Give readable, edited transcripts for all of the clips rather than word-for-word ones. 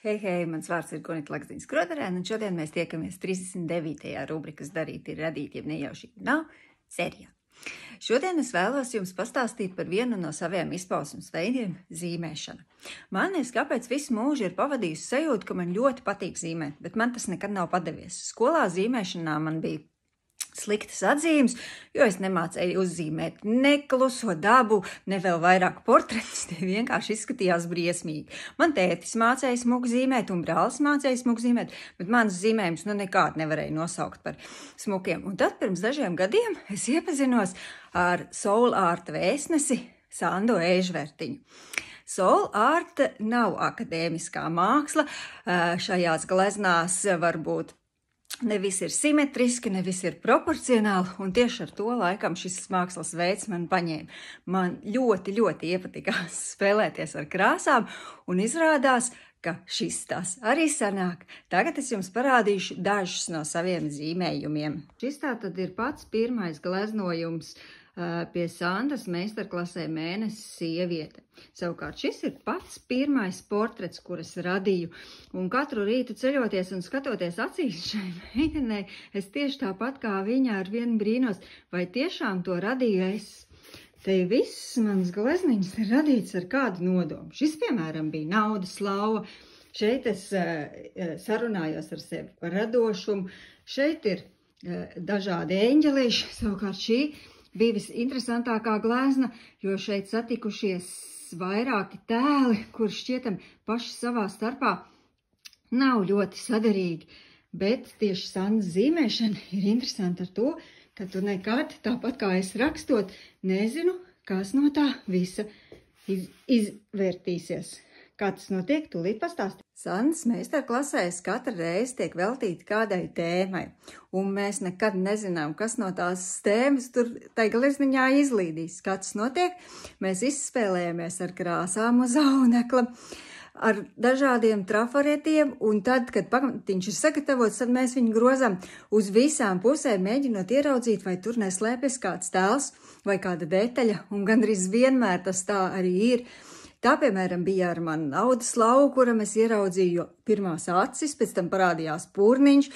Hei, mans vārds ir Gunita Lakziņas-Kroderēna, un šodien mēs tiekamies 39. rubrikas Darīt ir radīt, jeb nejaušība nav sērijā. Šodien es vēlos jums pastāstīt par vienu no saviem izpausmes veidiem – zīmēšana. Man kāpēc visu mūžu ir pavadījusi sajūta, ka man ļoti patīk zīmēt, bet man tas nekad nav padevies. Skolā zīmēšanā man bija sliktas atzīmes, jo es nemācēju uzzīmēt ne kluso dabu, ne vēl vairāk portretus, tie vienkārši izskatījās briesmīgi. Man tētis mācēja smuku zīmēt un brālis mācēja smuku zīmēt, bet manas zīmējumus nekādi nevarēja nosaukt par smukiem. Un tad pirms dažiem gadiem es iepazinos ar soul art vēstnesi Sandu Ēžvertiņu. Soul art nav akadēmiskā māksla, šajās gleznās varbūt ne viss ir simetriski, ne viss ir proporcionāli, un tieši ar to laikam šis mākslas veids man paņēma. Man ļoti iepatikās spēlēties ar krāsām, un izrādās, ka šis tās arī sanāk. Tagad es jums parādīšu dažus no saviem zīmējumiem. Šis tātad ir pats pirmais gleznojums pie Sandas meistarklasē Mēnesis sieviete. Savukārt šis ir pats pirmais portrets, kuras radīju, un katru rītu ceļoties un skatoties acīs šai meitenei, es tieši tāpat kā viņa ar vienu brīnos, vai tiešām to radīju es. Te viss mans glezniņas ir radīts ar kādu nodomu. Šis, piemēram, bija naudas lauva. Šeit es sarunājos ar sevi par radošumu. Šeit ir dažādi eņģelīši, savukārt šī bija visinteresantākā glezna, jo šeit satikušies vairāki tēli, kur šķietam paši savā starpā nav ļoti saderīgi. Bet tieši Sandas zīmēšana ir interesanta ar to, ka tu nekad, tāpat kā es rakstot, nezinu, kas no tā visa izvērtīsies. Kā tas notiek, tūlīt pastāstīt. Sandas meistarklasēs katra reize tiek veltīta kādai tēmai, un mēs nekad nezinām, kas no tās tēmas tur tai glezniņā izlīdīs. Kā tas notiek? Mēs izspēlējamies ar krāsām uz aunekla, ar dažādiem trafaretiem, un tad, kad pamatiņš ir sagatavots, tad mēs viņu grozam uz visām pusēm, mēģinot ieraudzīt, vai tur neslēpjas kāds tēls vai kāda detaļa, un gandrīz vienmēr tas tā arī ir. Tā, piemēram, bija ar manu naudas lauku, kuram es ieraudzīju pirmās acis, pēc tam parādījās pūrniņš,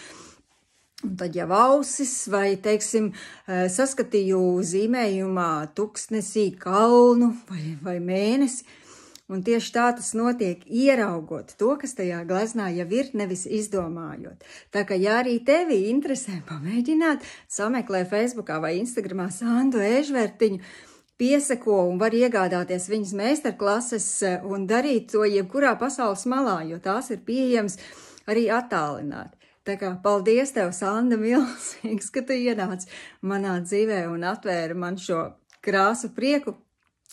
un tad jau ausis, vai, teiksim, saskatīju zīmējumā tuksnesī kalnu vai mēnesi. Un tieši tā tas notiek, ieraugot to, kas tajā gleznā jau ir, nevis izdomājot. Tā kā, ja arī tevi interesē pamēģināt, sameklē Facebookā vai Instagramā Sandu Ēžvertiņu, pieseko un var iegādāties viņas meistarklases un darīt to jebkurā pasaules malā, jo tās ir pieejams arī attālināti. Tā kā paldies tev, Sanda, milzīgs, ka tu ienāc manā dzīvē un atvēri man šo krāsu prieku.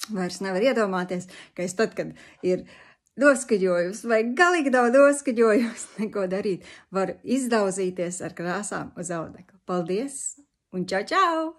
Vairs nevar iedomāties, ka es tad, kad ir noskaņojums vai galīgi nav noskaņojums, neko darīt, varu izdauzīties ar krāsām uz audekla. Paldies un čau!